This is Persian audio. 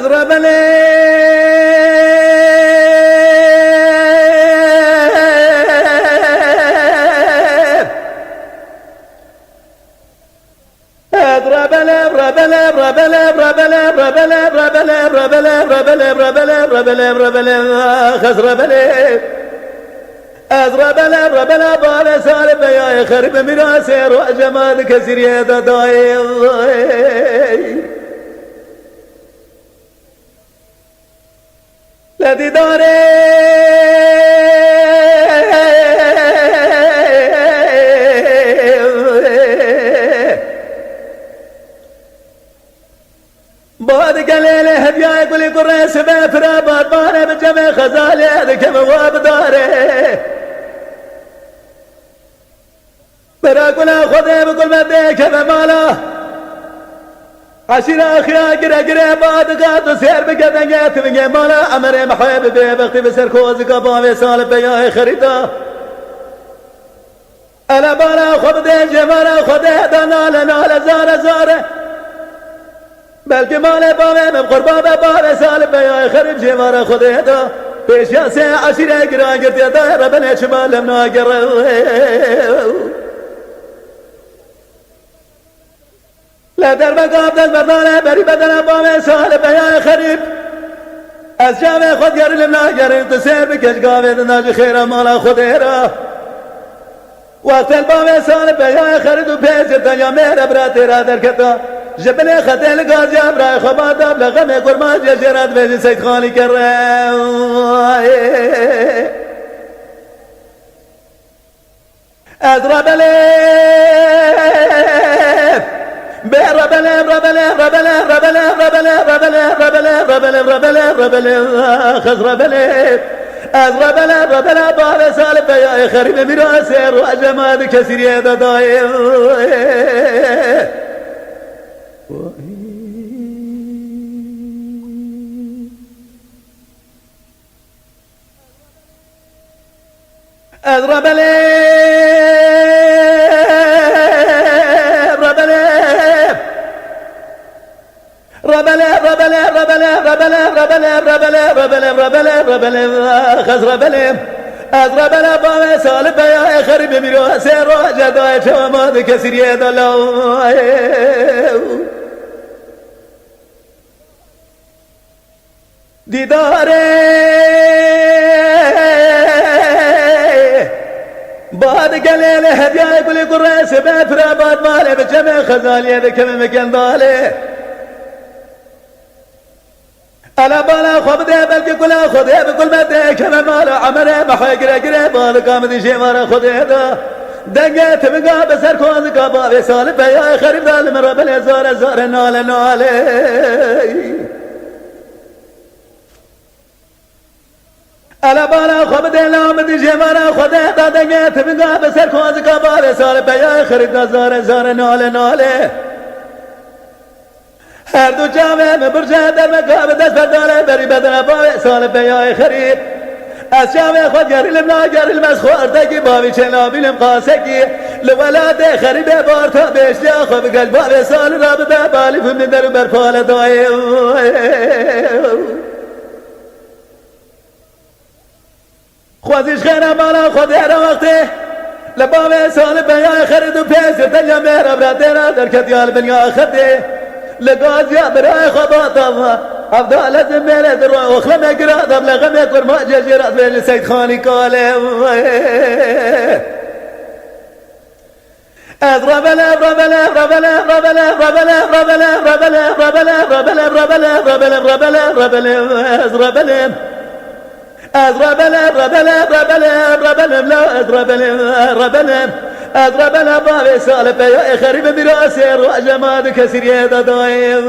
أضرب لي أضرب بال سالب يا خرب مراسي روح جمال كسر يد داي لدي داري بعد قليله هديا يقول يقول سبع فرابات بانا بجمع خزالي هذا كم واب داري براقول اخذه بقول بدي كم ماله عشيرة اخيا قرا بعد قاد سير بقدنيات من ماله امر محب بي بختي بسر خوز قبا سالب بيا خريطه انا بالا خذ دي جمالا خذ دانا نال زاره بلکه مال بابه من قربا بابه سالب بیا خرب جمار خود دا پیش یاسه عشیره گران گرد دا ربنا شمالم ناگر لا در مقام دل مردانه بری بدن بابه سالب بیا خرب از جامع خود گرلم ناگر تسیر بکش گاوه دناج خیر مالا خود را وقت البابه سالب بیا خرب و پیش دنیا مهر برات را در کتا جبل خدل غاز يا براي خباد لغم قرمان جرات بين سيد خالي كره اضرب لي ربلا بال سالب يا خرب مراسي روح جماد كسر يد داي اضرب لي اضرب بال سالب يا خرب مراسي روح جداي جماد كسر يد الله دیداره بعد قليل هديا يقول يقول راسي بفرا بعد مالي بجمع خزالي بكم مكان ضالي ألا بالا خب ده بلكي كلا خده بكل مده كم مالا عمره محي قرى بالا قامدي شي مارا خده ده دنگت بگا بسر کن قبا بسال بیا خريب دال مربل زار نال الا بالا خب دلام دی جمارا خدا دادنگت بگا بسر کن قبا بسال بیا خريب دال زار نال هر دو جامعه مبرجه در مقام دست بردانه بری بدن با سال بیا خريب از جامعه خود گریلم ناگریلم از خوردگی باوی چنابیلم قاسگی لولاد خریب بارتا بیشتیا خوب قلب باوی سال را بده بالی فمنی در برپال دای خوازیش خیرم بالا خود هر وقته لباوی سال بیا خرید و پیس دنیا مهرب را دیرا در کتیال بنیا خده لقاز يا براي خباطة أفضل لازم ميلاد الروح وخلم يقرأ ذب لغم يكبر ما جرات بين سيد خاني قال اضرب اضرب بابي سالب يا خريب براسي روح جماد كسر يد دايم